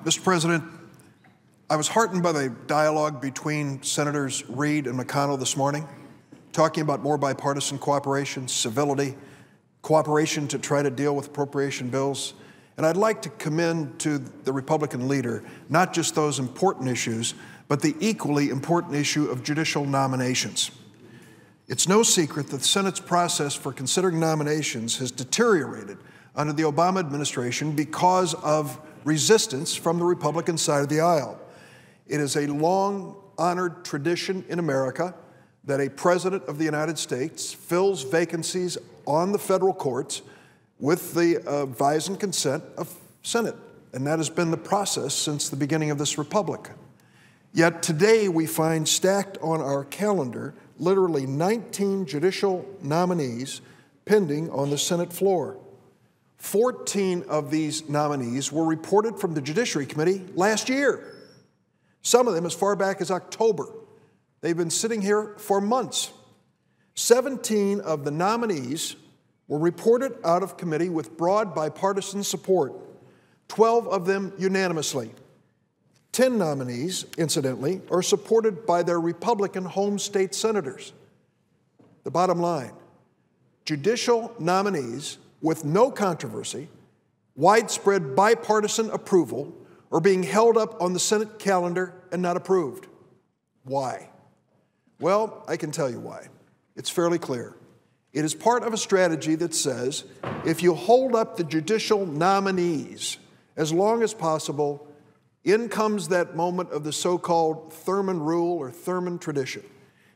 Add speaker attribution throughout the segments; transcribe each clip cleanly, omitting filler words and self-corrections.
Speaker 1: Mr. President, I was heartened by the dialogue between Senators Reid and McConnell this morning, talking about more bipartisan cooperation, civility, cooperation to try to deal with appropriation bills. And I'd like to commend to the Republican leader not just those important issues, but the equally important issue of judicial nominations. It's no secret that the Senate's process for considering nominations has deteriorated under the Obama administration because of resistance from the Republican side of the aisle. It is a long-honored tradition in America that a President of the United States fills vacancies on the federal courts with the advice and consent of Senate, and that has been the process since the beginning of this republic. Yet today we find stacked on our calendar literally 19 judicial nominees pending on the Senate floor. 14 of these nominees were reported from the Judiciary Committee last year, some of them as far back as October. They've been sitting here for months. 17 of the nominees were reported out of committee with broad bipartisan support, 12 of them unanimously. 10 nominees, incidentally, are supported by their Republican home state senators. The bottom line, judicial nominees with no controversy, widespread bipartisan approval, are being held up on the Senate calendar and not approved. Why? Well, I can tell you why. It's fairly clear. It is part of a strategy that says if you hold up the judicial nominees as long as possible, in comes that moment of the so-called Thurman rule or Thurman tradition.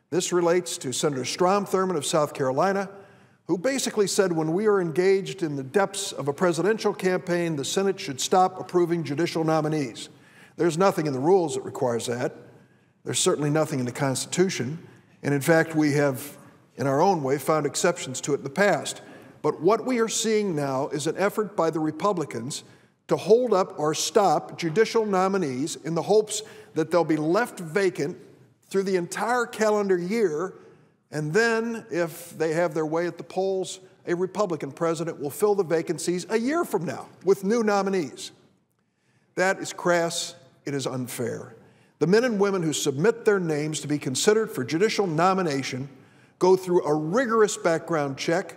Speaker 1: This relates to Senator Strom Thurmond of South Carolina, who basically said when we are engaged in the depths of a presidential campaign, the Senate should stop approving judicial nominees. There's nothing in the rules that requires that. There's certainly nothing in the Constitution. And in fact, we have, in our own way, found exceptions to it in the past. But what we are seeing now is an effort by the Republicans to hold up or stop judicial nominees in the hopes that they'll be left vacant through the entire calendar year, and then, if they have their way at the polls, a Republican president will fill the vacancies a year from now with new nominees. That is crass. It is unfair. The men and women who submit their names to be considered for judicial nomination go through a rigorous background check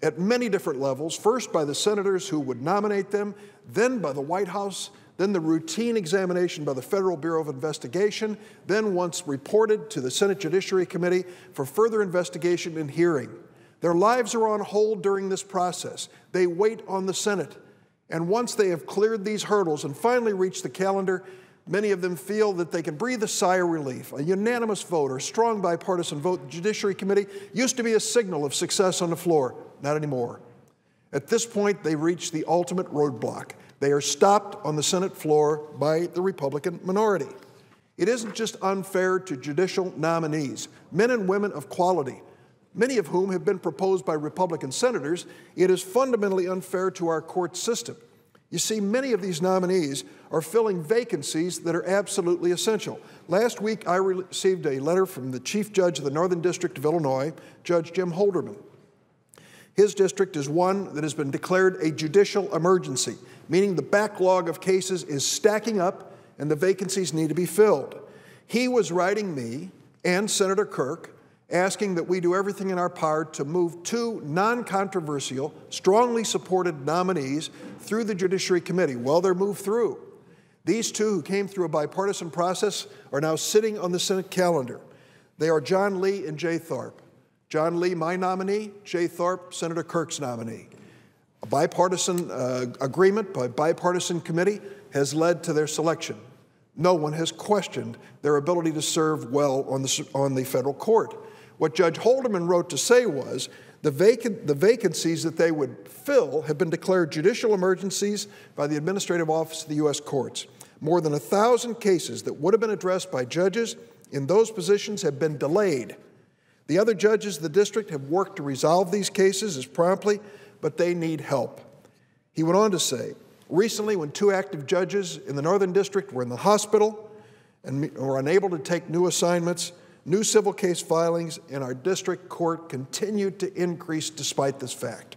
Speaker 1: at many different levels, first by the senators who would nominate them, then by the White House, then the routine examination by the Federal Bureau of Investigation, then once reported to the Senate Judiciary Committee for further investigation and hearing. Their lives are on hold during this process. They wait on the Senate. And once they have cleared these hurdles and finally reached the calendar, many of them feel that they can breathe a sigh of relief. A unanimous vote or strong bipartisan vote in the Judiciary Committee used to be a signal of success on the floor. Not anymore. At this point, they reach the ultimate roadblock. They are stopped on the Senate floor by the Republican minority. It isn't just unfair to judicial nominees, men and women of quality, many of whom have been proposed by Republican senators. It is fundamentally unfair to our court system. You see, many of these nominees are filling vacancies that are absolutely essential. Last week, I received a letter from the Chief Judge of the Northern District of Illinois, Judge Jim Holderman. His district is one that has been declared a judicial emergency, meaning the backlog of cases is stacking up and the vacancies need to be filled. He was writing me and Senator Kirk asking that we do everything in our power to move 2 non-controversial, strongly supported nominees through the Judiciary Committee. Well, they're moved through. These 2 who came through a bipartisan process are now sitting on the Senate calendar. They are John Lee and Jay Tharp. John Lee, my nominee; Jay Tharp, Senator Kirk's nominee. A bipartisan agreement by bipartisan committee has led to their selection. No one has questioned their ability to serve well on the federal court. What Judge Holderman wrote to say was the vacancies that they would fill have been declared judicial emergencies by the Administrative Office of the U.S. Courts. More than 1,000 cases that would have been addressed by judges in those positions have been delayed. The other judges of the district have worked to resolve these cases as promptly, but they need help. He went on to say, recently when 2 active judges in the Northern District were in the hospital and were unable to take new assignments, new civil case filings in our district court continued to increase despite this fact.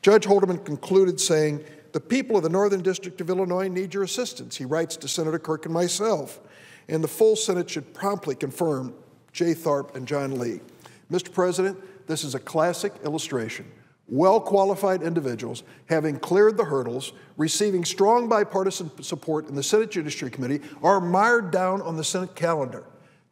Speaker 1: Judge Holderman concluded saying, The people of the Northern District of Illinois need your assistance, he writes to Senator Kirk and myself, and the full Senate should promptly confirm Jay Tharp and John Lee. Mr. President, this is a classic illustration. Well-qualified individuals, having cleared the hurdles, receiving strong bipartisan support in the Senate Judiciary Committee, are mired down on the Senate calendar.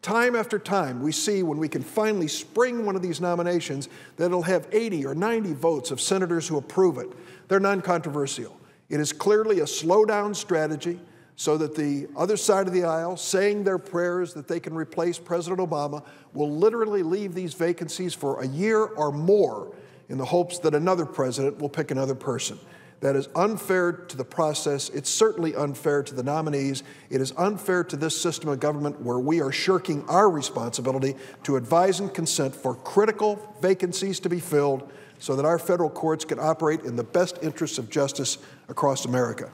Speaker 1: Time after time, we see when we can finally spring one of these nominations that it'll have 80 or 90 votes of senators who approve it. They're non-controversial. It is clearly a slow-down strategy so that the other side of the aisle, saying their prayers that they can replace President Obama, will literally leave these vacancies for a year or more in the hopes that another president will pick another person. That is unfair to the process. It's certainly unfair to the nominees. It is unfair to this system of government where we are shirking our responsibility to advise and consent for critical vacancies to be filled so that our federal courts can operate in the best interests of justice across America.